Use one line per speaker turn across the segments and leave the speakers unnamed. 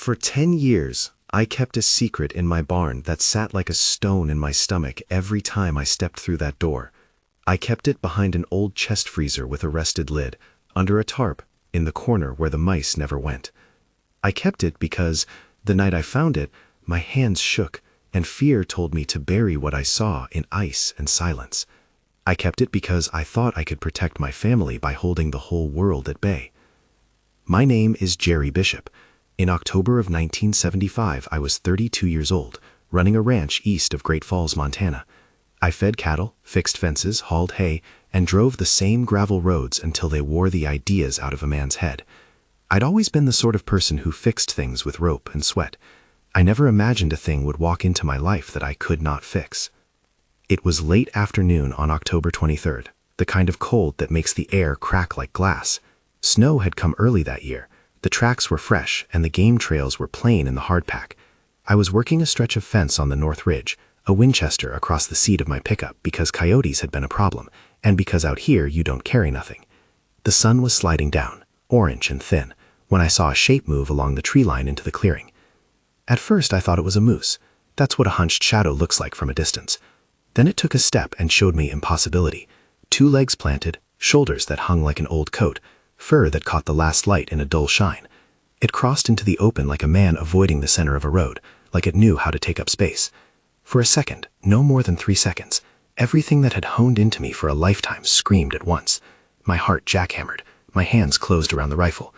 For 10 years, I kept a secret in my barn that sat like a stone in my stomach every time I stepped through that door. I kept it behind an old chest freezer with a rusted lid, under a tarp, in the corner where the mice never went. I kept it because, the night I found it, my hands shook, and fear told me to bury what I saw in ice and silence. I kept it because I thought I could protect my family by holding the whole world at bay. My name is Jerry Bishop. In October of 1975, I was 32 years old, running a ranch east of Great Falls, Montana. I fed cattle, fixed fences, hauled hay, and drove the same gravel roads until they wore the ideas out of a man's head. I'd always been the sort of person who fixed things with rope and sweat. I never imagined a thing would walk into my life that I could not fix. It was late afternoon on October 23rd, the kind of cold that makes the air crack like glass. Snow had come early that year. The tracks were fresh, and the game trails were plain in the hardpack. I was working a stretch of fence on the North Ridge, a Winchester across the seat of my pickup because coyotes had been a problem, and because out here you don't carry nothing. The sun was sliding down, orange and thin, when I saw a shape move along the tree line into the clearing. At first I thought it was a moose. That's what a hunched shadow looks like from a distance. Then it took a step and showed me impossibility. 2 legs planted, shoulders that hung like an old coat, fur that caught the last light in a dull shine. It crossed into the open like a man avoiding the center of a road, like it knew how to take up space. For a second, no more than 3 seconds, everything that had honed into me for a lifetime screamed at once. My heart jackhammered, my hands closed around the rifle.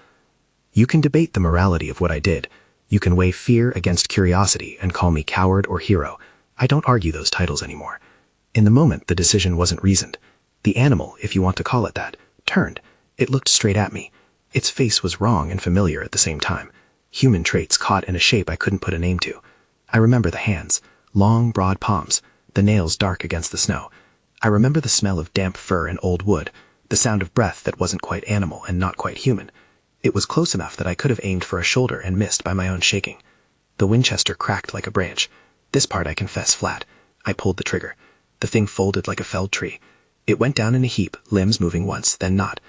You can debate the morality of what I did. You can weigh fear against curiosity and call me coward or hero. I don't argue those titles anymore. In the moment, the decision wasn't reasoned. The animal, if you want to call it that, turned. It looked straight at me. Its face was wrong and familiar at the same time. Human traits caught in a shape I couldn't put a name to. I remember the hands, long, broad palms, the nails dark against the snow. I remember the smell of damp fur and old wood, the sound of breath that wasn't quite animal and not quite human. It was close enough that I could have aimed for a shoulder and missed by my own shaking. The Winchester cracked like a branch. This part I confess flat. I pulled the trigger. The thing folded like a felled tree. It went down in a heap, limbs moving once, then not.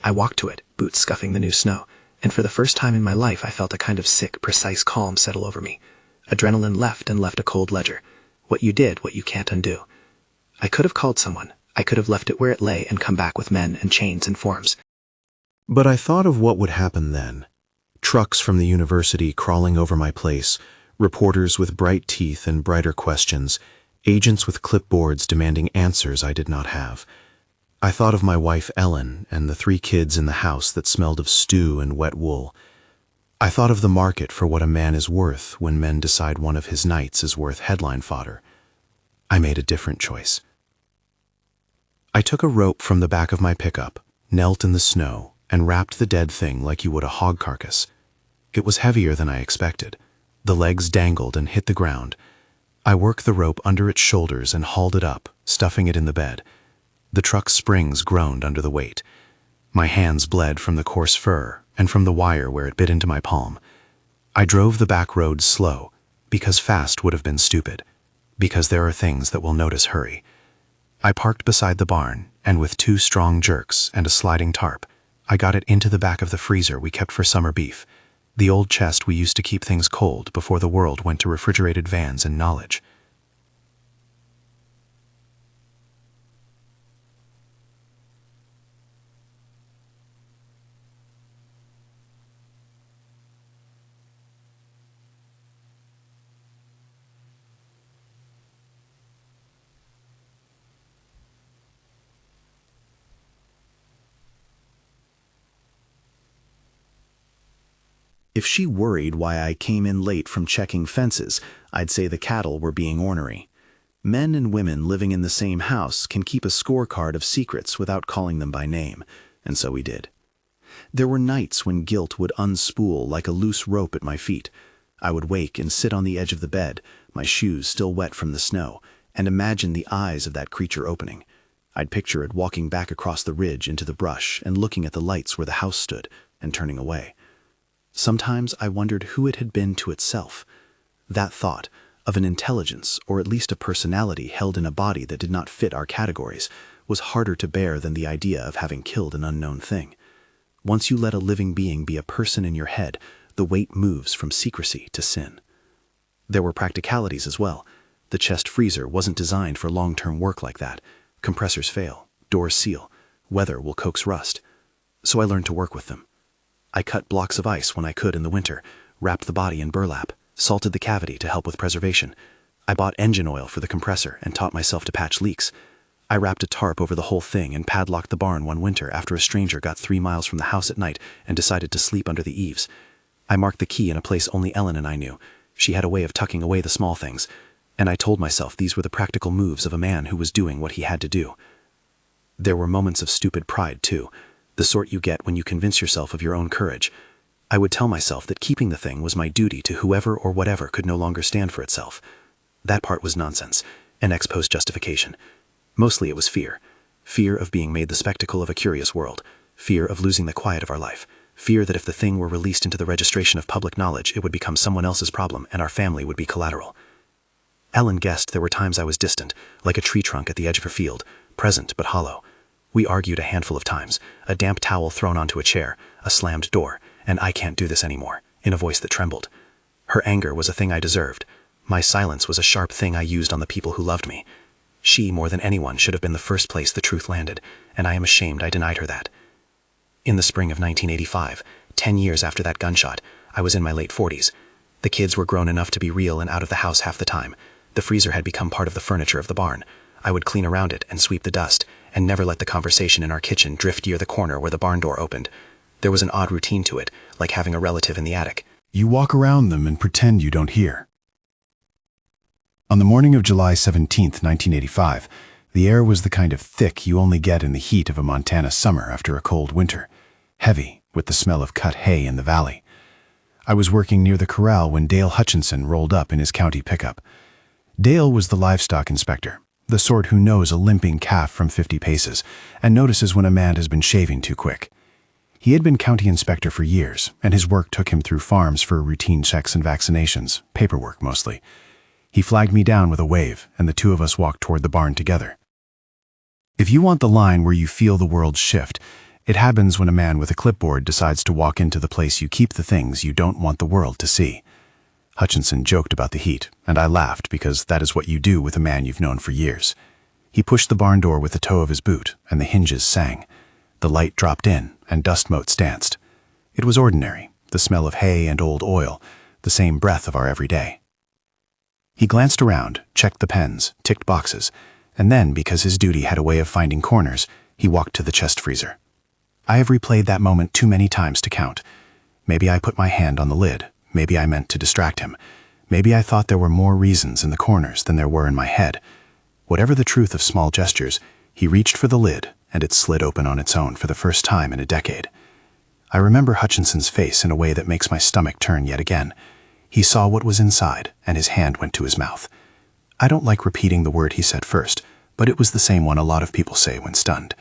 I walked to it, boots scuffing the new snow, and for the first time in my life I felt a kind of sick, precise calm settle over me. Adrenaline left a cold ledger. What you did, what you can't undo. I could have called someone. I could have left it where it lay and come back with men and chains and forms.
But I thought of what would happen then. Trucks from the university crawling over my place, reporters with bright teeth and brighter questions, agents with clipboards demanding answers I did not have. I thought of my wife Ellen and the 3 kids in the house that smelled of stew and wet wool. I thought of the market for what a man is worth when men decide one of his nights is worth headline fodder. I made a different choice. I took a rope from the back of my pickup, knelt in the snow, and wrapped the dead thing like you would a hog carcass. It was heavier than I expected. The legs dangled and hit the ground. I worked the rope under its shoulders and hauled it up, stuffing it in the bed. The truck's springs groaned under the weight. My hands bled from the coarse fur and from the wire where it bit into my palm. I drove the back road slow, because fast would have been stupid, because there are things that will notice hurry. I parked beside the barn, and with 2 strong jerks and a sliding tarp, I got it into the back of the freezer we kept for summer beef, the old chest we used to keep things cold before the world went to refrigerated vans and knowledge.
If she worried why I came in late from checking fences, I'd say the cattle were being ornery. Men and women living in the same house can keep a scorecard of secrets without calling them by name, and so we did. There were nights when guilt would unspool like a loose rope at my feet. I would wake and sit on the edge of the bed, my shoes still wet from the snow, and imagine the eyes of that creature opening. I'd picture it walking back across the ridge into the brush and looking at the lights where the house stood and turning away. Sometimes I wondered who it had been to itself. That thought, of an intelligence or at least a personality held in a body that did not fit our categories, was harder to bear than the idea of having killed an unknown thing. Once you let a living being be a person in your head, The weight moves from secrecy to sin. There were practicalities as well. The chest freezer wasn't designed for long-term work like that. Compressors fail, doors seal, weather will coax rust. So I learned to work with them. I cut blocks of ice when I could in the winter, wrapped the body in burlap, salted the cavity to help with preservation. I bought engine oil for the compressor and taught myself to patch leaks. I wrapped a tarp over the whole thing and padlocked the barn one winter after a stranger got 3 miles from the house at night and decided to sleep under the eaves. I marked the key in a place only Ellen and I knew. She had a way of tucking away the small things, and I told myself these were the practical moves of a man who was doing what he had to do. There were moments of stupid pride, too, the sort you get when you convince yourself of your own courage. I would tell myself that keeping the thing was my duty to whoever or whatever could no longer stand for itself. That part was nonsense, an ex post justification. Mostly it was fear. Fear of being made the spectacle of a curious world. Fear of losing the quiet of our life. Fear that if the thing were released into the registration of public knowledge, it would become someone else's problem and our family would be collateral. Ellen guessed there were times I was distant, like a tree trunk at the edge of her field, present but hollow. We argued a handful of times, a damp towel thrown onto a chair, a slammed door, and "I can't do this anymore," in a voice that trembled. Her anger was a thing I deserved. My silence was a sharp thing I used on the people who loved me. She, more than anyone, should have been the first place the truth landed, and I am ashamed I denied her that. In the spring of 1985, 10 years after that gunshot, I was in my late 40s. The kids were grown enough to be real and out of the house half the time. The freezer had become part of the furniture of the barn. I would clean around it and sweep the dust, and never let the conversation in our kitchen drift near the corner where the barn door opened. There was an odd routine to it, like having a relative in the attic.
You walk around them and pretend you don't hear. On the morning of July 17, 1985, the air was the kind of thick you only get in the heat of a Montana summer after a cold winter, heavy with the smell of cut hay in the valley. I was working near the corral when Dale Hutchinson rolled up in his county pickup. Dale was the livestock inspector, the sort who knows a limping calf from 50 paces and notices when a man has been shaving too quick. He had been county inspector for years, and his work took him through farms for routine checks and vaccinations, paperwork mostly. He flagged me down with a wave, and the two of us walked toward the barn together. If you want the line where you feel the world shift, it happens when a man with a clipboard decides to walk into the place you keep the things you don't want the world to see. Hutchinson joked about the heat, and I laughed because that is what you do with a man you've known for years. He pushed the barn door with the toe of his boot, and the hinges sang. The light dropped in, and dust motes danced. It was ordinary, the smell of hay and old oil, the same breath of our everyday. He glanced around, checked the pens, ticked boxes, and then, because his duty had a way of finding corners, he walked to the chest freezer. I have replayed that moment too many times to count. Maybe I put my hand on the lid. Maybe I meant to distract him. Maybe I thought there were more reasons in the corners than there were in my head. Whatever the truth of small gestures, he reached for the lid, and it slid open on its own for the first time in a decade. I remember Hutchinson's face in a way that makes my stomach turn yet again. He saw what was inside, and his hand went to his mouth. I don't like repeating the word he said first, but it was the same one a lot of people say when stunned.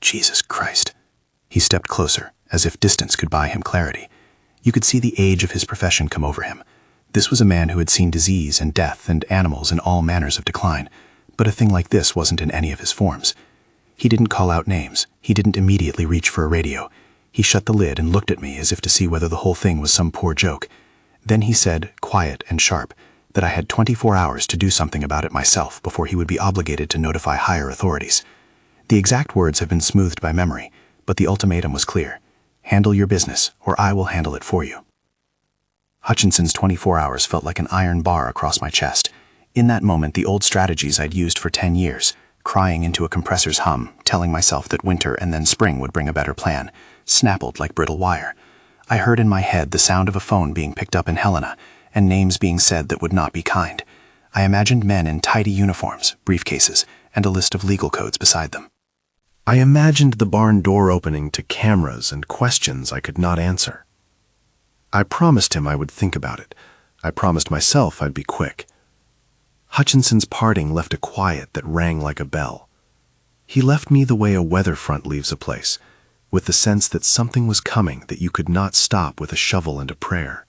Jesus Christ. He stepped closer, as if distance could buy him clarity. You could see the age of his profession come over him. This was a man who had seen disease and death and animals in all manners of decline, but a thing like this wasn't in any of his forms. He didn't call out names. He didn't immediately reach for a radio. He shut the lid and looked at me as if to see whether the whole thing was some poor joke. Then he said, quiet and sharp, that I had 24 hours to do something about it myself before he would be obligated to notify higher authorities. The exact words have been smoothed by memory, but the ultimatum was clear. Handle your business, or I will handle it for you. Hutchinson's 24 hours felt like an iron bar across my chest. In that moment, the old strategies I'd used for 10 years, crying into a compressor's hum, telling myself that winter and then spring would bring a better plan, snappled like brittle wire. I heard in my head the sound of a phone being picked up in Helena, and names being said that would not be kind. I imagined men in tidy uniforms, briefcases, and a list of legal codes beside them. I imagined the barn door opening to cameras and questions I could not answer. I promised him I would think about it. I promised myself I'd be quick. Hutchinson's parting left a quiet that rang like a bell. He left me the way a weather front leaves a place, with the sense that something was coming that you could not stop with a shovel and a prayer.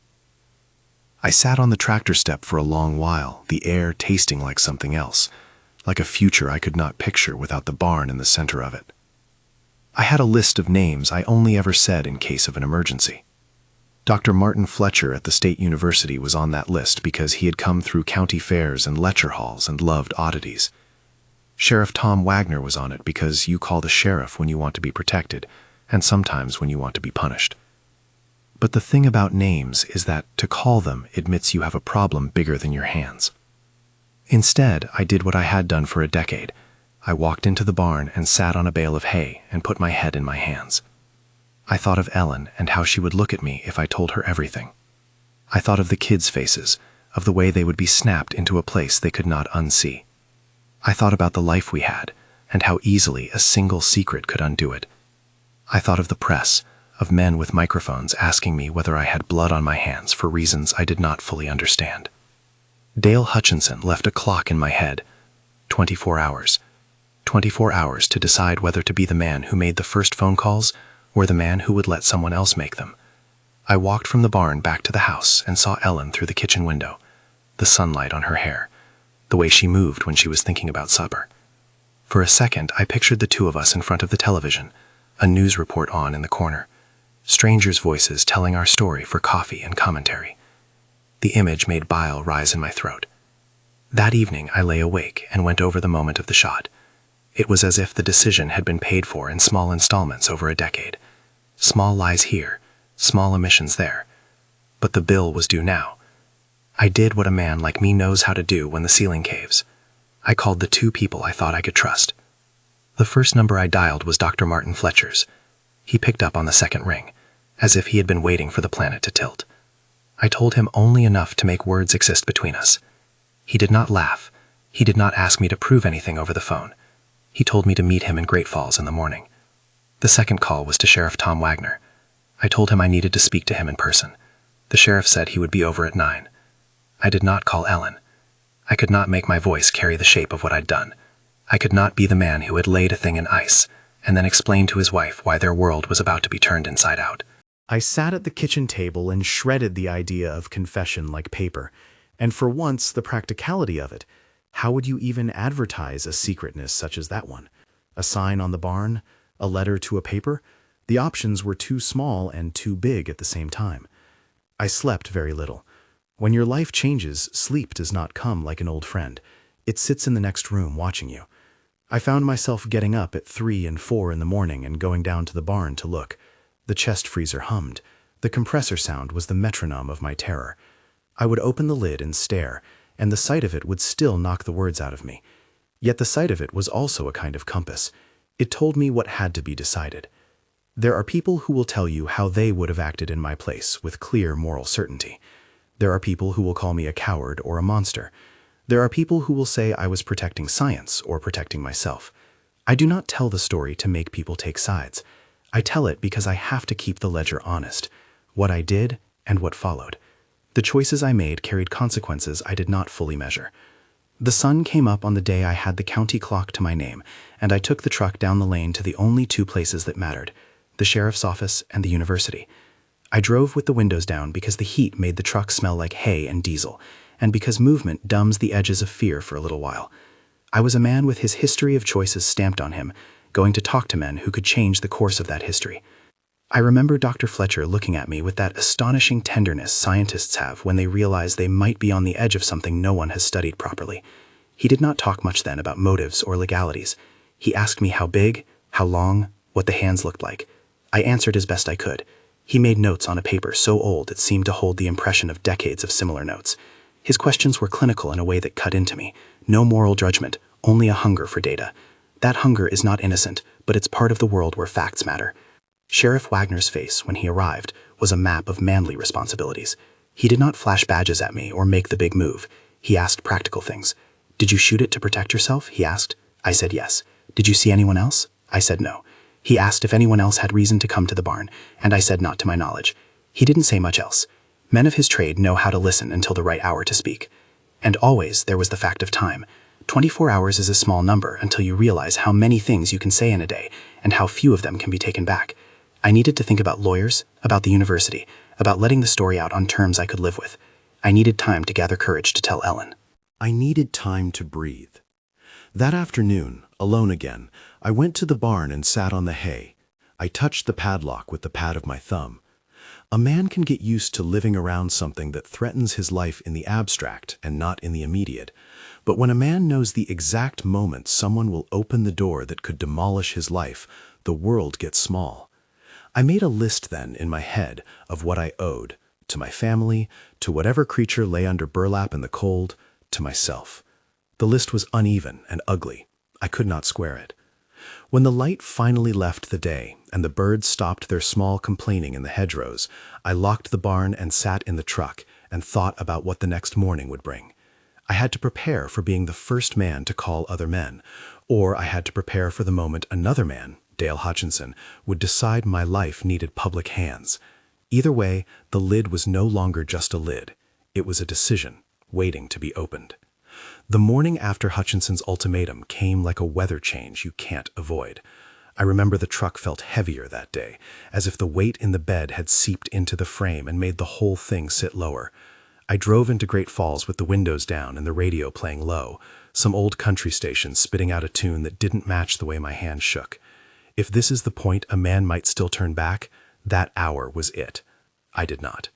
I sat on the tractor step for a long while, the air tasting like something else, like a future I could not picture without the barn in the center of it. I had a list of names I only ever said in case of an emergency.
Dr. Martin Fletcher at the State University was on that list because he had come through county fairs and lecture halls and loved oddities. Sheriff Tom Wagner was on it because you call the sheriff when you want to be protected, and sometimes when you want to be punished. But the thing about names is that to call them admits you have a problem bigger than your hands. Instead, I did what I had done for a decade. I walked into the barn and sat on a bale of hay and put my head in my hands. I thought of Ellen and how she would look at me if I told her everything. I thought of the kids' faces, of the way they would be snapped into a place they could not unsee. I thought about the life we had and how easily a single secret could undo it. I thought of the press, of men with microphones asking me whether I had blood on my hands for reasons I did not fully understand. Dale Hutchinson left a clock in my head, 24 hours. 24 hours to decide whether to be the man who made the first phone calls or the man who would let someone else make them. I walked from the barn back to the house and saw Ellen through the kitchen window, the sunlight on her hair, the way she moved when she was thinking about supper. For a second, I pictured the two of us in front of the television, a news report on in the corner, strangers' voices telling our story for coffee and commentary. The image made bile rise in my throat. That evening, I lay awake and went over the moment of the shot. It was as if the decision had been paid for in small installments over a decade. Small lies here, small omissions there. But the bill was due now. I did what a man like me knows how to do when the ceiling caves. I called the two people I thought I could trust. The first number I dialed was Dr. Martin Fletcher's. He picked up on the second ring, as if he had been waiting for the planet to tilt. I told him only enough to make words exist between us. He did not laugh. He did not ask me to prove anything over the phone. He told me to meet him in Great Falls in the morning. The second call was to Sheriff Tom Wagner. I told him I needed to speak to him in person. The sheriff said he would be over at 9. I did not call Ellen. I could not make my voice carry the shape of what I'd done. I could not be the man who had laid a thing in ice and then explained to his wife why their world was about to be turned inside out.
I sat at the kitchen table and shredded the idea of confession like paper. And for once, the practicality of it. How would you even advertise a secretness such as that one? A sign on the barn? A letter to a paper? The options were too small and too big at the same time. I slept very little. When your life changes, sleep does not come like an old friend. It sits in the next room watching you. I found myself getting up at 3 and 4 in the morning and going down to the barn to look. The chest freezer hummed. The compressor sound was the metronome of my terror. I would open the lid and stare, and the sight of it would still knock the words out of me. Yet the sight of it was also a kind of compass. It told me what had to be decided. There are people who will tell you how they would have acted in my place with clear moral certainty. There are people who will call me a coward or a monster. There are people who will say I was protecting science or protecting myself. I do not tell the story to make people take sides. I tell it because I have to keep the ledger honest, what I did and what followed. The choices I made carried consequences I did not fully measure. The sun came up on the day I had the county clock to my name, and I took the truck down the lane to the only two places that mattered, the sheriff's office and the university. I drove with the windows down because the heat made the truck smell like hay and diesel, and because movement dumbs the edges of fear for a little while. I was a man with his history of choices stamped on him, going to talk to men who could change the course of that history. I remember Dr. Fletcher looking at me with that astonishing tenderness scientists have when they realize they might be on the edge of something no one has studied properly. He did not talk much then about motives or legalities. He asked me how big, how long, what the hands looked like. I answered as best I could. He made notes on a paper so old it seemed to hold the impression of decades of similar notes. His questions were clinical in a way that cut into me. No moral judgment, only a hunger for data. That hunger is not innocent, but it's part of the world where facts matter. Sheriff Wagner's face, when he arrived, was a map of manly responsibilities. He did not flash badges at me or make the big move. He asked practical things. "Did you shoot it to protect yourself?" he asked. I said yes. "Did you see anyone else?" I said no. He asked if anyone else had reason to come to the barn, and I said not to my knowledge. He didn't say much else. Men of his trade know how to listen until the right hour to speak. And always there was the fact of time. 24 hours is a small number until you realize how many things you can say in a day and how few of them can be taken back. I needed to think about lawyers, about the university, about letting the story out on terms I could live with. I needed time to gather courage to tell Ellen.
I needed time to breathe. That afternoon, alone again, I went to the barn and sat on the hay. I touched the padlock with the pad of my thumb. A man can get used to living around something that threatens his life in the abstract and not in the immediate. But when a man knows the exact moment someone will open the door that could demolish his life, the world gets small. I made a list then in my head of what I owed, to my family, to whatever creature lay under burlap in the cold, to myself. The list was uneven and ugly. I could not square it. When the light finally left the day and the birds stopped their small complaining in the hedgerows, I locked the barn and sat in the truck and thought about what the next morning would bring. I had to prepare for being the first man to call other men, or I had to prepare for the moment another man, Dale Hutchinson, would decide my life needed public hands. Either way, the lid was no longer just a lid. It was a decision, waiting to be opened. The morning after Hutchinson's ultimatum came like a weather change you can't avoid. I remember the truck felt heavier that day, as if the weight in the bed had seeped into the frame and made the whole thing sit lower. I drove into Great Falls with the windows down and the radio playing low, some old country station spitting out a tune that didn't match the way my hand shook. If this is the point a man might still turn back, that hour was it. I did not.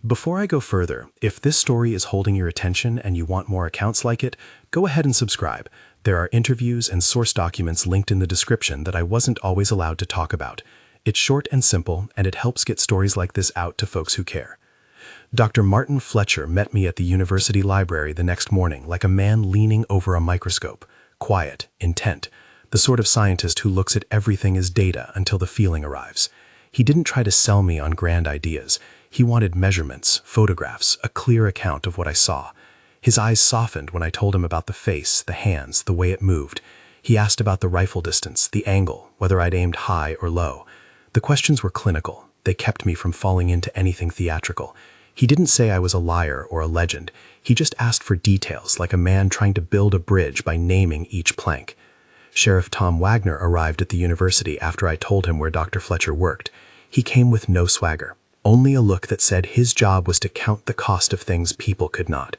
Before I go further, if this story is holding your attention and you want more accounts like it, go ahead and subscribe. There are interviews and source documents linked in the description that I wasn't always allowed to talk about. It's short and simple, and it helps get stories like this out to folks who care. Dr. Martin Fletcher met me at the university library the next morning like a man leaning over a microscope, quiet, intent, the sort of scientist who looks at everything as data until the feeling arrives. He didn't try to sell me on grand ideas. He wanted measurements, photographs, a clear account of what I saw. His eyes softened when I told him about the face, the hands, the way it moved. He asked about the rifle distance, the angle, whether I'd aimed high or low. The questions were clinical. They kept me from falling into anything theatrical. He didn't say I was a liar or a legend. He just asked for details, like a man trying to build a bridge by naming each plank. Sheriff Tom Wagner arrived at the university after I told him where Dr. Fletcher worked. He came with no swagger, only a look that said his job was to count the cost of things people could not.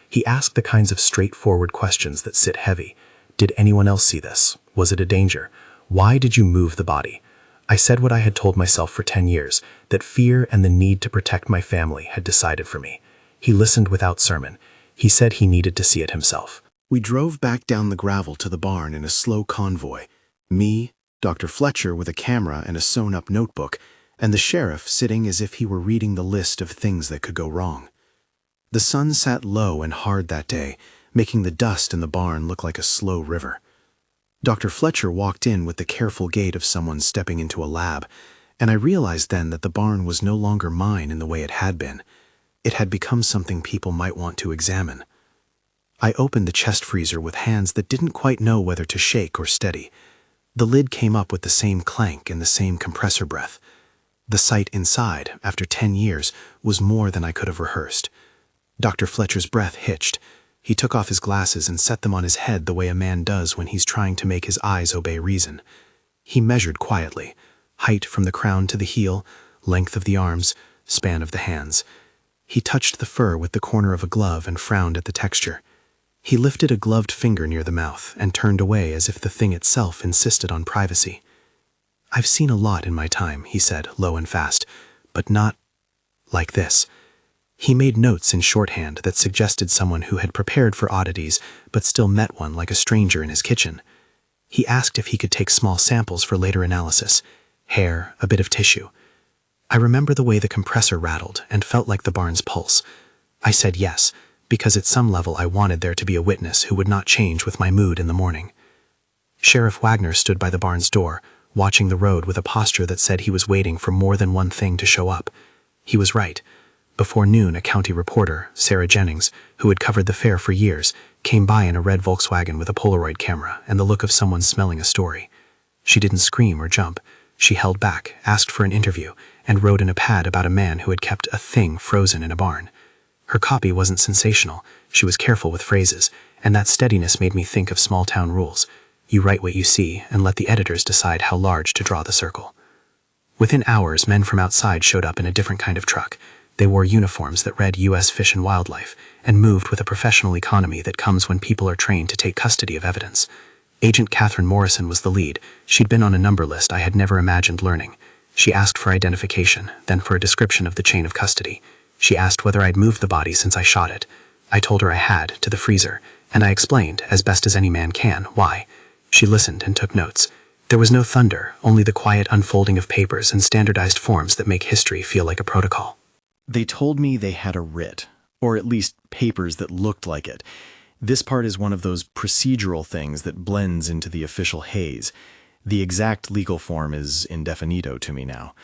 He asked the kinds of straightforward questions that sit heavy. Did anyone else see this? Was it a danger? Why did you move the body? I said what I had told myself for 10 years, that fear and the need to protect my family had decided for me. He listened without sermon. He said he needed to see it himself.
We drove back down the gravel to the barn in a slow convoy. Me, Dr. Fletcher with a camera and a sewn-up notebook, and the sheriff sitting as if he were reading the list of things that could go wrong. The sun sat low and hard that day, making the dust in the barn look like a slow river. Dr. Fletcher walked in with the careful gait of someone stepping into a lab, and I realized then that the barn was no longer mine in the way it had been. It had become something people might want to examine. I opened the chest freezer with hands that didn't quite know whether to shake or steady. The lid came up with the same clank and the same compressor breath. The sight inside, after 10 years, was more than I could have rehearsed. Dr. Fletcher's breath hitched. He took off his glasses and set them on his head the way a man does when he's trying to make his eyes obey reason. He measured quietly, height from the crown to the heel, length of the arms, span of the hands. He touched the fur with the corner of a glove and frowned at the texture. He lifted a gloved finger near the mouth and turned away as if the thing itself insisted on privacy. "I've seen a lot in my time," he said, low and fast, "but not like this." He made notes in shorthand that suggested someone who had prepared for oddities but still met one like a stranger in his kitchen. He asked if he could take small samples for later analysis, hair, a bit of tissue. I remember the way the compressor rattled and felt like the barn's pulse. I said yes, because at some level I wanted there to be a witness who would not change with my mood in the morning. Sheriff Wagner stood by the barn's door, watching the road with a posture that said he was waiting for more than one thing to show up. He was right. Before noon, a county reporter, Sarah Jennings, who had covered the fair for years, came by in a red Volkswagen with a Polaroid camera and the look of someone smelling a story. She didn't scream or jump. She held back, asked for an interview, and wrote in a pad about a man who had kept a thing frozen in a barn. Her copy wasn't sensational. She was careful with phrases, and that steadiness made me think of small-town rules. You write what you see and let the editors decide how large to draw the circle. Within hours, men from outside showed up in a different kind of truck. They wore uniforms that read U.S. Fish and Wildlife and moved with a professional economy that comes when people are trained to take custody of evidence. Agent Catherine Morrison was the lead. She'd been on a number list I had never imagined learning.
She asked for identification, then for a description of the chain of custody. She asked whether I'd moved the body since I shot it. I told her I had, to the freezer, and I explained, as best as any man can, why. She listened and took notes. There was no thunder, only the quiet unfolding of papers and standardized forms that make history feel like a protocol.
They told me they had a writ, or at least papers that looked like it. This part is one of those procedural things that blends into the official haze. The exact legal form is indefinito to me now.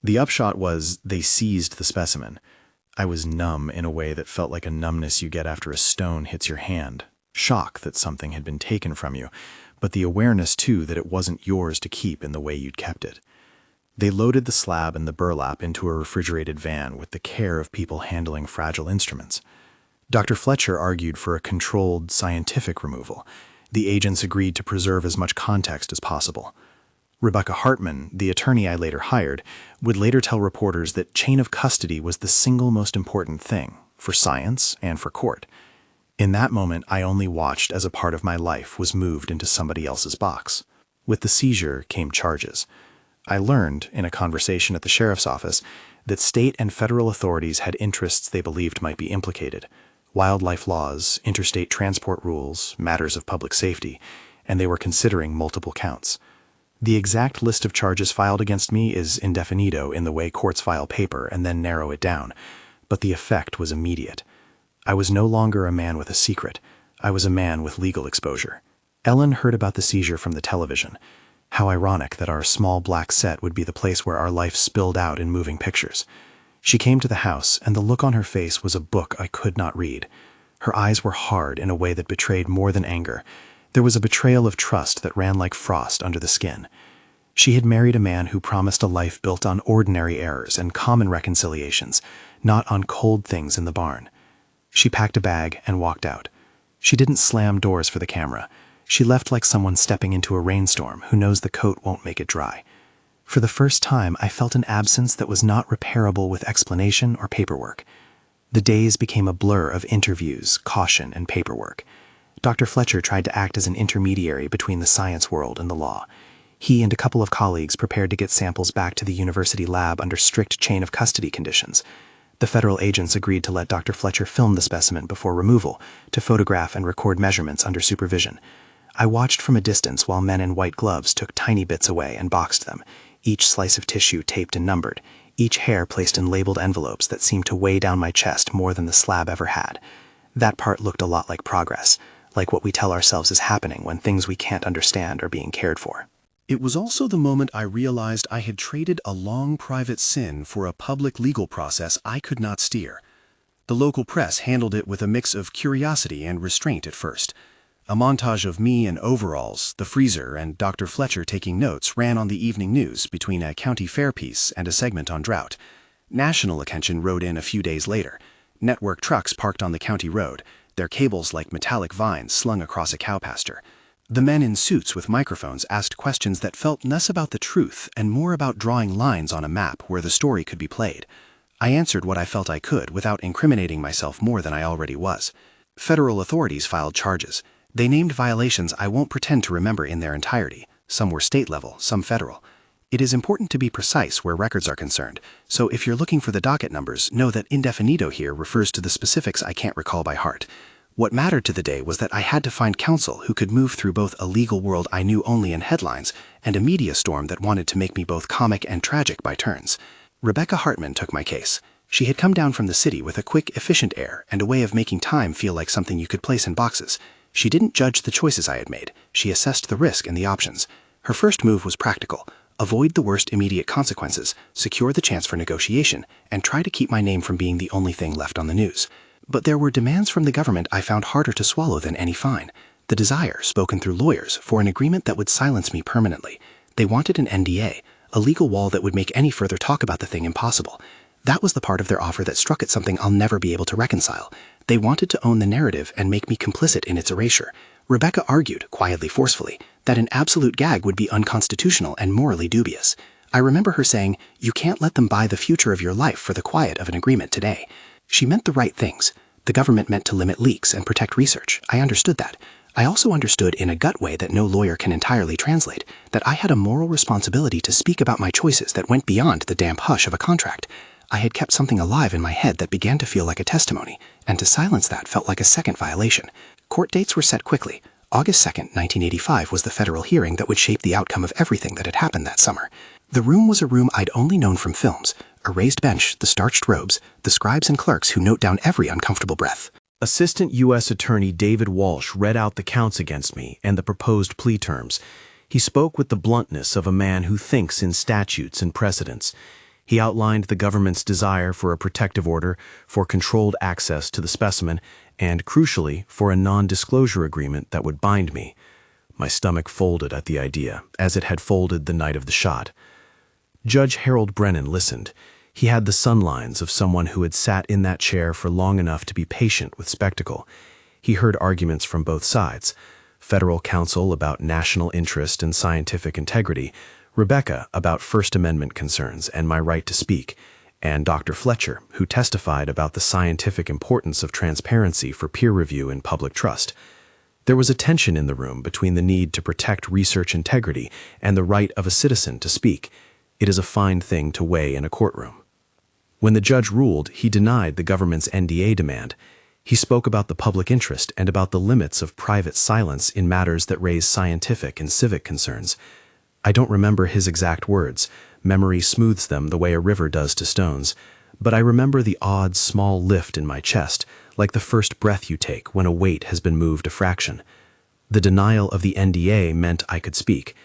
The upshot was they seized the specimen. I was numb in a way that felt like a numbness you get after a stone hits your hand. Shock that something had been taken from you, but the awareness too that it wasn't yours to keep in the way you'd kept it. They loaded the slab and the burlap into a refrigerated van with the care of people handling fragile instruments. Dr. Fletcher argued for a controlled, scientific removal. The agents agreed to preserve as much context as possible. Rebecca Hartman, the attorney I later hired, would later tell reporters that chain of custody was the single most important thing, for science and for court. In that moment, I only watched as a part of my life was moved into somebody else's box. With the seizure came charges. I learned, in a conversation at the sheriff's office, that state and federal authorities had interests they believed might be implicated: wildlife laws, interstate transport rules, matters of public safety, and they were considering multiple counts. The exact list of charges filed against me is indefinito in the way courts file paper and then narrow it down, but the effect was immediate. I was no longer a man with a secret. I was a man with legal exposure. Ellen heard about the seizure from the television. How ironic that our small black set would be the place where our life spilled out in moving pictures. She came to the house, and the look on her face was a book I could not read. Her eyes were hard in a way that betrayed more than anger. There was a betrayal of trust that ran like frost under the skin. She had married a man who promised a life built on ordinary errors and common reconciliations, not on cold things in the barn. She packed a bag and walked out. She didn't slam doors for the camera. She left like someone stepping into a rainstorm who knows the coat won't make it dry. For the first time, I felt an absence that was not repairable with explanation or paperwork. The days became a blur of interviews, caution, and paperwork. Dr. Fletcher tried to act as an intermediary between the science world and the law. He and a couple of colleagues prepared to get samples back to the university lab under strict chain of custody conditions. The federal agents agreed to let Dr. Fletcher film the specimen before removal, to photograph and record measurements under supervision. I watched from a distance while men in white gloves took tiny bits away and boxed them, each slice of tissue taped and numbered, each hair placed in labeled envelopes that seemed to weigh down my chest more than the slab ever had. That part looked a lot like progress, like what we tell ourselves is happening when things we can't understand are being cared for.
It was also the moment I realized I had traded a long private sin for a public legal process I could not steer. The local press handled it with a mix of curiosity and restraint at first. A montage of me in overalls, the freezer, and Dr. Fletcher taking notes ran on the evening news between a county fair piece and a segment on drought. National attention rode in a few days later. Network trucks parked on the county road, their cables like metallic vines slung across a cow pasture. The men in suits with microphones asked questions that felt less about the truth and more about drawing lines on a map where the story could be played. I answered what I felt I could without incriminating myself more than I already was. Federal authorities filed charges. They named violations I won't pretend to remember in their entirety. Some were state level, some federal. It is important to be precise where records are concerned, so if you're looking for the docket numbers, know that indefinito here refers to the specifics I can't recall by heart. What mattered to the day was that I had to find counsel who could move through both a legal world I knew only in headlines and a media storm that wanted to make me both comic and tragic by turns. Rebecca Hartman took my case. She had come down from the city with a quick, efficient air and a way of making time feel like something you could place in boxes. She didn't judge the choices I had made. She assessed the risk and the options. Her first move was practical. Avoid the worst immediate consequences, secure the chance for negotiation, and try to keep my name from being the only thing left on the news. But there were demands from the government I found harder to swallow than any fine. The desire, spoken through lawyers, for an agreement that would silence me permanently. They wanted an NDA, a legal wall that would make any further talk about the thing impossible. That was the part of their offer that struck at something I'll never be able to reconcile. They wanted to own the narrative and make me complicit in its erasure. Rebecca argued, quietly forcefully, that an absolute gag would be unconstitutional and morally dubious. I remember her saying, "You can't let them buy the future of your life for the quiet of an agreement today." She meant the right things. The government meant to limit leaks and protect research. I understood that.
I also understood in a gut way that no lawyer can entirely translate, that I had a moral responsibility to speak about my choices that went beyond the damp hush of a contract. I had kept something alive in my head that began to feel like a testimony, and to silence that felt like a second violation. Court dates were set quickly. August 2nd, 1985 was the federal hearing that would shape the outcome of everything that had happened that summer. The room was a room I'd only known from films. A raised bench, the starched robes, the scribes and clerks who note down every uncomfortable breath.
Assistant U.S. Attorney David Walsh read out the counts against me and the proposed plea terms. He spoke with the bluntness of a man who thinks in statutes and precedents. He outlined the government's desire for a protective order, for controlled access to the specimen, and, crucially, for a non-disclosure agreement that would bind me. My stomach folded at the idea, as it had folded the night of the shot. Judge Harold Brennan listened. He had the sunlines of someone who had sat in that chair for long enough to be patient with spectacle. He heard arguments from both sides. Federal counsel about national interest and scientific integrity, Rebecca about First Amendment concerns and my right to speak, and Dr. Fletcher, who testified about the scientific importance of transparency for peer review and public trust. There was a tension in the room between the need to protect research integrity and the right of a citizen to speak. It is a fine thing to weigh in a courtroom. When the judge ruled, he denied the government's NDA demand. He spoke about the public interest and about the limits of private silence in matters that raise scientific and civic concerns. I don't remember his exact words. Memory smooths them the way a river does to stones. But I remember the odd, small lift in my chest, like the first breath you take when a weight has been moved a fraction. The denial of the NDA meant I could speak.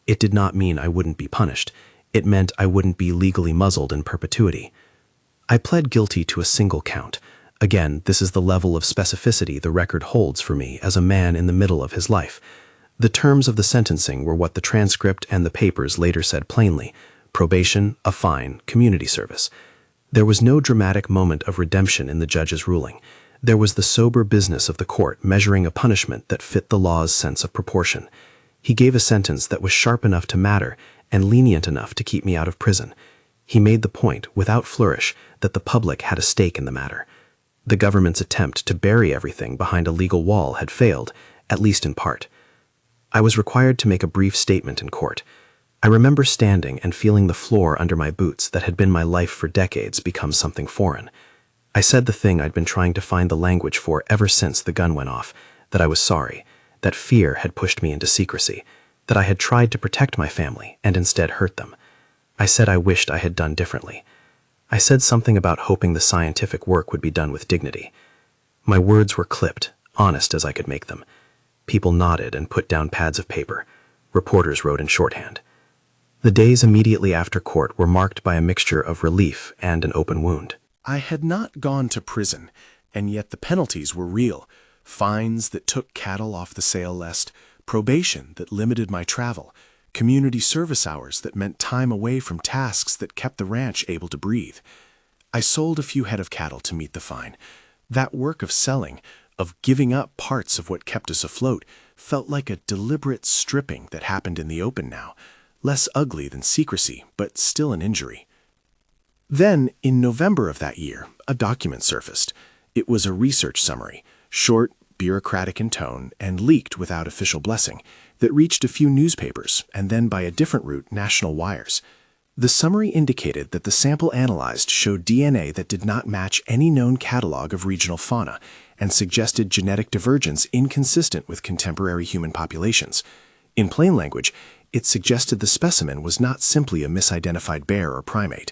It did not mean I wouldn't be punished. It meant I wouldn't be legally muzzled in perpetuity. I pled guilty to a single count. Again, this is the level of specificity the record holds for me as a man in the middle of his life. The terms of the sentencing were what the transcript and the papers later said plainly: probation, a fine, community service. There was no dramatic moment of redemption in the judge's ruling. There was the sober business of the court measuring a punishment that fit the law's sense of proportion. He gave a sentence that was sharp enough to matter and lenient enough to keep me out of prison. He made the point, without flourish, that the public had a stake in the matter. The government's attempt to bury everything behind a legal wall had failed, at least in part. I was required to make a brief statement in court. I remember standing and feeling the floor under my boots that had been my life for decades become something foreign. I said the thing I'd been trying to find the language for ever since the gun went off, that I was sorry, that fear had pushed me into secrecy, that I had tried to protect my family and instead hurt them. I said I wished I had done differently. I said something about hoping the scientific work would be done with dignity. My words were clipped, honest as I could make them. People nodded and put down pads of paper. Reporters wrote in shorthand. The days immediately after court were marked by a mixture of relief and an open wound.
I had not gone to prison, and yet the penalties were real. Fines that took cattle off the sale list, probation that limited my travel, community service hours that meant time away from tasks that kept the ranch able to breathe. I sold a few head of cattle to meet the fine. That work of selling, of giving up parts of what kept us afloat, felt like a deliberate stripping that happened in the open now, less ugly than secrecy, but still an injury. Then, in November of that year, a document surfaced. It was a research summary, short, bureaucratic in tone, and leaked without official blessing, that reached a few newspapers and then by a different route national wires. The summary indicated that the sample analyzed showed DNA that did not match any known catalog of regional fauna and suggested genetic divergence inconsistent with contemporary human populations. In plain language, it suggested the specimen was not simply a misidentified bear or primate.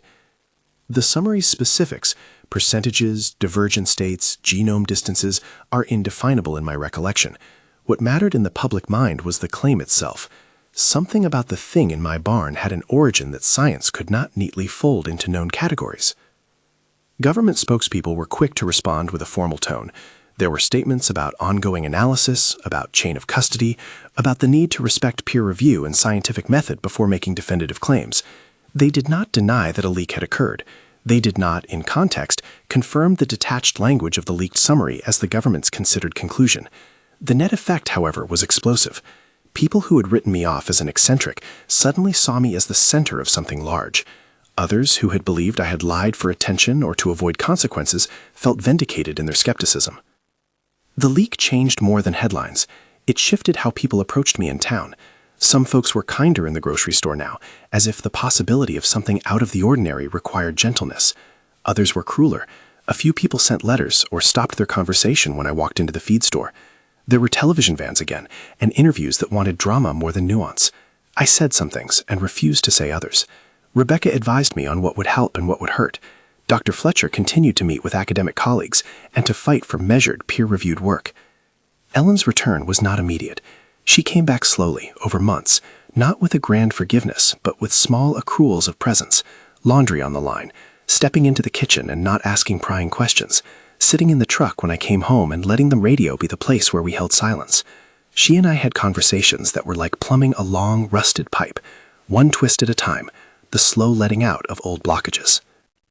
The summary's specifics, percentages, divergent states, genome distances, are indefinable in my recollection. What mattered in the public mind was the claim itself. Something about the thing in my barn had an origin that science could not neatly fold into known categories. Government spokespeople were quick to respond with a formal tone. There were statements about ongoing analysis, about chain of custody, about the need to respect peer review and scientific method before making definitive claims. They did not deny that a leak had occurred. They did not, in context, confirm the detached language of the leaked summary as the government's considered conclusion. The net effect, however, was explosive. People who had written me off as an eccentric suddenly saw me as the center of something large. Others, who had believed I had lied for attention or to avoid consequences, felt vindicated in their skepticism. The leak changed more than headlines. It shifted how people approached me in town. Some folks were kinder in the grocery store now, as if the possibility of something out of the ordinary required gentleness. Others were crueler. A few people sent letters or stopped their conversation when I walked into the feed store. There were television vans again, and interviews that wanted drama more than nuance. I said some things and refused to say others. Rebecca advised me on what would help and what would hurt. Dr. Fletcher continued to meet with academic colleagues and to fight for measured, peer-reviewed work. Ellen's return was not immediate. She came back slowly, over months, not with a grand forgiveness, but with small accruals of presence, laundry on the line, stepping into the kitchen and not asking prying questions, sitting in the truck when I came home and letting the radio be the place where we held silence. She and I had conversations that were like plumbing a long, rusted pipe, one twist at a time, the slow letting out of old blockages.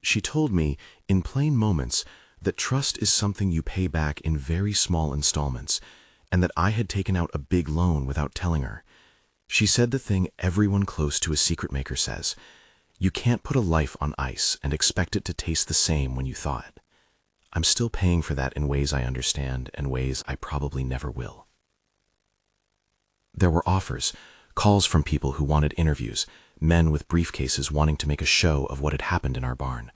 She told me, in plain moments, that trust is something you pay back in very small installments, and that I had taken out a big loan without telling her. She said the thing everyone close to a secret maker says: you can't put a life on ice and expect it to taste the same when you thaw it. I'm still paying for that in ways I understand and ways I probably never will. There were offers, calls from people who wanted interviews, men with briefcases wanting to make a show of what had happened in our barn.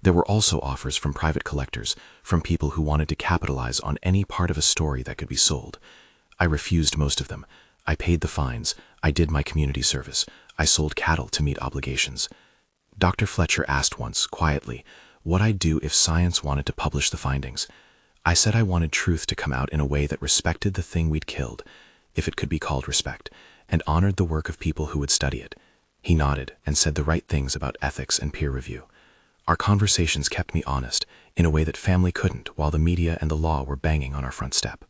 There were also offers from private collectors, from people who wanted to capitalize on any part of a story that could be sold. I refused most of them. I paid the fines. I did my community service. I sold cattle to meet obligations. Dr. Fletcher asked once, quietly, what I'd do if science wanted to publish the findings. I said I wanted truth to come out in a way that respected the thing we'd killed, if it could be called respect, and honored the work of people who would study it. He nodded and said the right things about ethics and peer review. Our conversations kept me honest, in a way that family couldn't while the media and the law were banging on our front step.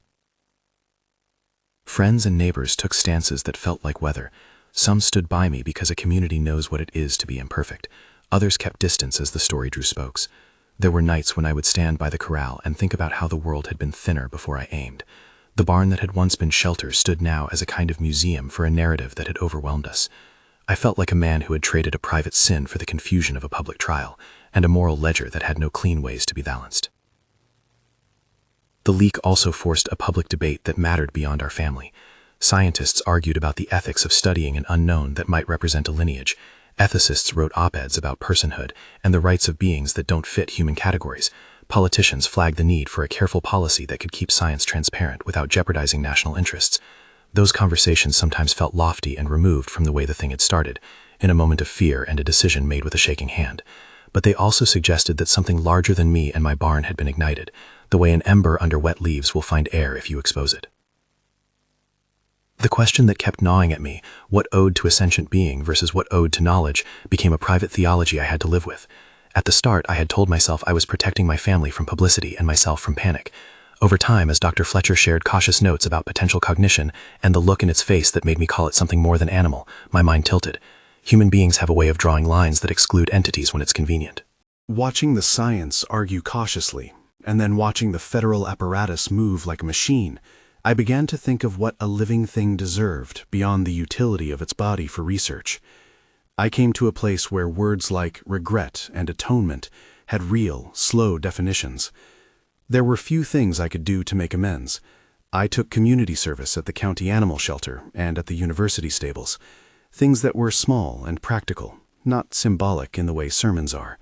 Friends and neighbors took stances that felt like weather. Some stood by me because a community knows what it is to be imperfect. Others kept distance as the story drew spokes. There were nights when I would stand by the corral and think about how the world had been thinner before I aimed. The barn that had once been shelter stood now as a kind of museum for a narrative that had overwhelmed us. I felt like a man who had traded a private sin for the confusion of a public trial, and a moral ledger that had no clean ways to be balanced. The leak also forced a public debate that mattered beyond our family. Scientists argued about the ethics of studying an unknown that might represent a lineage. Ethicists wrote op-eds about personhood and the rights of beings that don't fit human categories. Politicians flagged the need for a careful policy that could keep science transparent without jeopardizing national interests. Those conversations sometimes felt lofty and removed from the way the thing had started, in a moment of fear and a decision made with a shaking hand. But they also suggested that something larger than me and my barn had been ignited, the way an ember under wet leaves will find air if you expose it. The question that kept gnawing at me, what owed to a sentient being versus what owed to knowledge, became a private theology I had to live with. At the start, I had told myself I was protecting my family from publicity and myself from panic. Over time, as Dr. Fletcher shared cautious notes about potential cognition and the look in its face that made me call it something more than animal, my mind tilted. Human beings have a way of drawing lines that exclude entities when it's convenient.
Watching the science argue cautiously, and then watching the federal apparatus move like a machine, I began to think of what a living thing deserved beyond the utility of its body for research. I came to a place where words like regret and atonement had real, slow definitions. There were few things I could do to make amends. I took community service at the county animal shelter and at the university stables. Things that were small and practical, not symbolic in the way sermons are.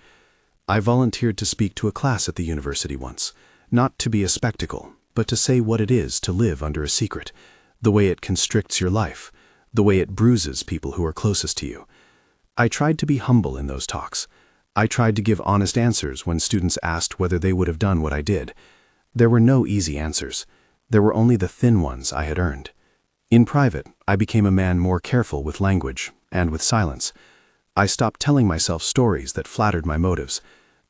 I volunteered to speak to a class at the university once, not to be a spectacle, but to say what it is to live under a secret, the way it constricts your life, the way it bruises people who are closest to you. I tried to be humble in those talks. I tried to give honest answers when students asked whether they would have done what I did. There were no easy answers. There were only the thin ones I had earned. In private, I became a man more careful with language and with silence. I stopped telling myself stories that flattered my motives.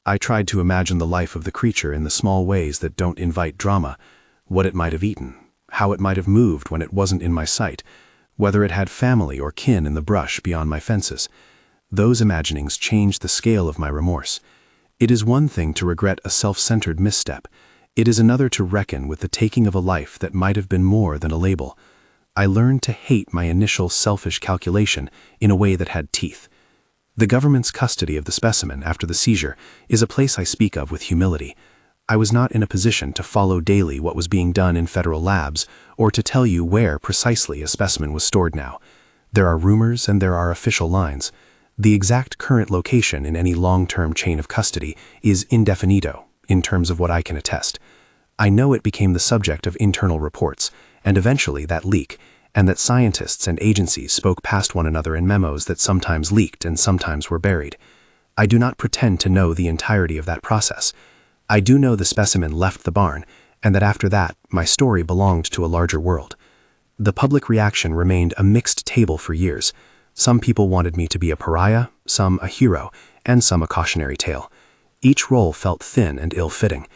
I tried to imagine the life of the creature in the small ways that don't invite drama, what it might have eaten, how it might have moved when it wasn't in my sight, whether it had family or kin in the brush beyond my fences. Those imaginings changed the scale of my remorse. It is one thing to regret a self-centered misstep. It is another to reckon with the taking of a life that might have been more than a label. I learned to hate my initial selfish calculation in a way that had teeth. The government's custody of the specimen after the seizure is a place I speak of with humility. I was not in a position to follow daily what was being done in federal labs or to tell you where precisely a specimen was stored now. There are rumors and there are official lines. The exact current location in any long-term chain of custody is indefinito, in terms of what I can attest. I know it became the subject of internal reports, and eventually that leak, and that scientists and agencies spoke past one another in memos that sometimes leaked and sometimes were buried. I do not pretend to know the entirety of that process. I do know the specimen left the barn, and that after that, my story belonged to a larger world. The public reaction remained a mixed table for years. Some people wanted me to be a pariah, some a hero, and some a cautionary tale. Each role felt thin and ill-fitting.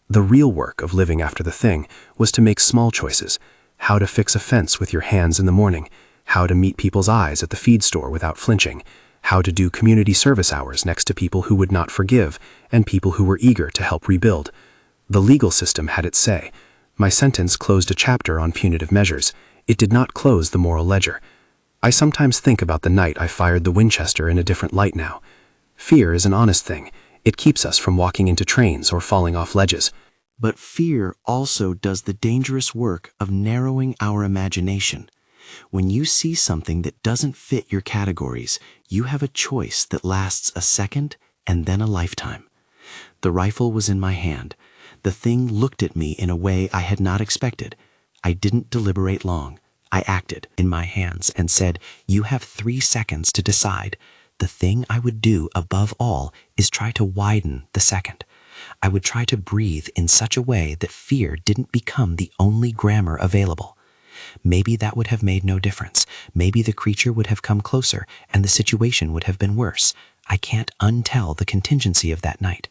The real work of living after the thing was to make small choices: how to fix a fence with your hands in the morning, how to meet people's eyes at the feed store without flinching, how to do community service hours next to people who would not forgive and people who were eager to help rebuild. The legal system had its say. My sentence closed a chapter on punitive measures. It did not close the moral ledger. I sometimes think about the night I fired the Winchester in a different light now. Fear is an honest thing. It keeps us from walking into trains or falling off ledges.
But fear also does the dangerous work of narrowing our imagination. When you see something that doesn't fit your categories, you have a choice that lasts a second and then a lifetime. The rifle was in my hand. The thing looked at me in a way I had not expected. I didn't deliberate long. I acted in my hands and said, "You have 3 seconds to decide." The thing I would do above all is try to widen the second. I would try to breathe in such a way that fear didn't become the only grammar available. Maybe that would have made no difference. Maybe the creature would have come closer and the situation would have been worse. I can't untell the contingency of that night.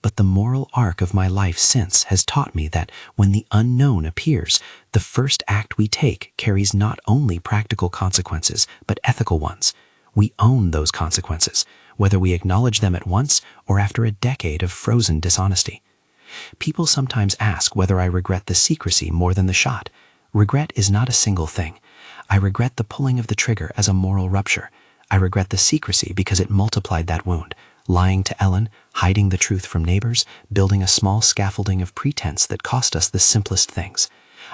But the moral arc of my life since has taught me that when the unknown appears, the first act we take carries not only practical consequences, but ethical ones. We own those consequences, whether we acknowledge them at once or after a decade of frozen dishonesty. People sometimes ask whether I regret the secrecy more than the shot. Regret is not a single thing. I regret the pulling of the trigger as a moral rupture. I regret the secrecy because it multiplied that wound. Lying to Ellen, hiding the truth from neighbors, building a small scaffolding of pretense that cost us the simplest things.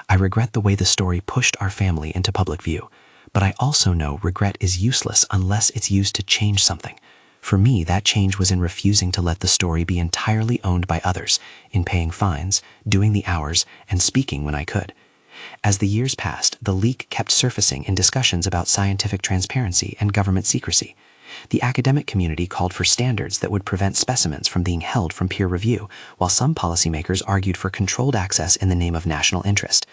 I regret the way the story pushed our family into public view. But I also know regret is useless unless it's used to change something. For me, that change was in refusing to let the story be entirely owned by others, in paying fines, doing the hours, and speaking when I could. As the years passed, the leak kept surfacing in discussions about scientific transparency and government secrecy. The academic community called for standards that would prevent specimens from being held from peer review, while some policymakers argued for controlled access in the name of national interest.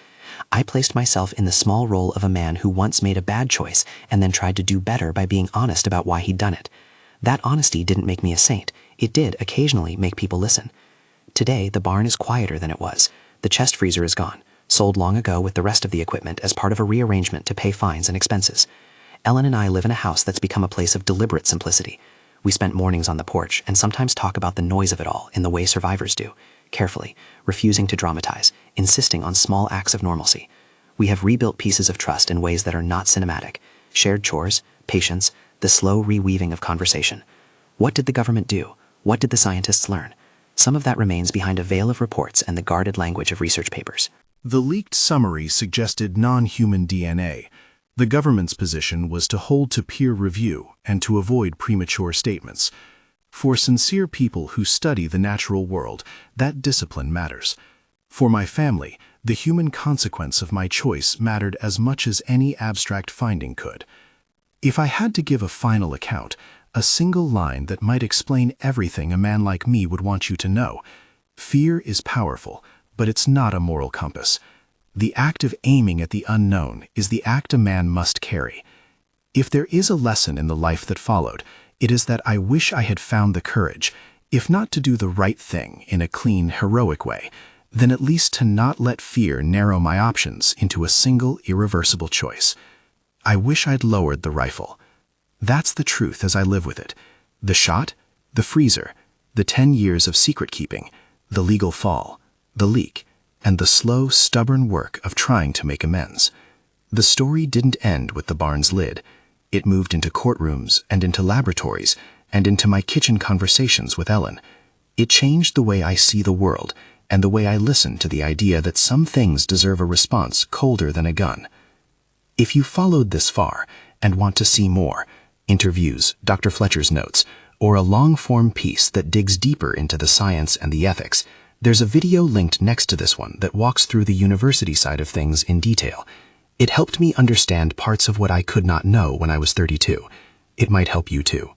I placed myself in the small role of a man who once made a bad choice and then tried to do better by being honest about why he'd done it. That honesty didn't make me a saint. It did occasionally make people listen. Today, the barn is quieter than it was. The chest freezer is gone, sold long ago with the rest of the equipment as part of a rearrangement to pay fines and expenses. Ellen and I live in a house that's become a place of deliberate simplicity. We spent mornings on the porch and sometimes talk about the noise of it all in the way survivors do, carefully, refusing to dramatize, insisting on small acts of normalcy. We have rebuilt pieces of trust in ways that are not cinematic, shared chores, patience, the slow reweaving of conversation. What did the government do? What did the scientists learn? Some of that remains behind a veil of reports and the guarded language of research papers.
The leaked summary suggested non-human DNA. The government's position was to hold to peer review and to avoid premature statements. For sincere people who study the natural world, that discipline matters. For my family, the human consequence of my choice mattered as much as any abstract finding could. If I had to give a final account, a single line that might explain everything a man like me would want you to know: fear is powerful, but it's not a moral compass. The act of aiming at the unknown is the act a man must carry. If there is a lesson in the life that followed, it is that I wish I had found the courage, if not to do the right thing in a clean, heroic way, then at least to not let fear narrow my options into a single, irreversible choice. I wish I'd lowered the rifle. That's the truth as I live with it. The shot, the freezer, the 10 years of secret keeping, the legal fall, the leak, and the slow, stubborn work of trying to make amends. The story didn't end with the barn's lid. It moved into courtrooms and into laboratories and into my kitchen conversations with Ellen. It changed the way I see the world, and the way I listen to the idea that some things deserve a response colder than a gun. If you followed this far and want to see more, interviews, Dr. Fletcher's notes, or a long-form piece that digs deeper into the science and the ethics, there's a video linked next to this one that walks through the university side of things in detail. It helped me understand parts of what I could not know when I was 32. It might help you too.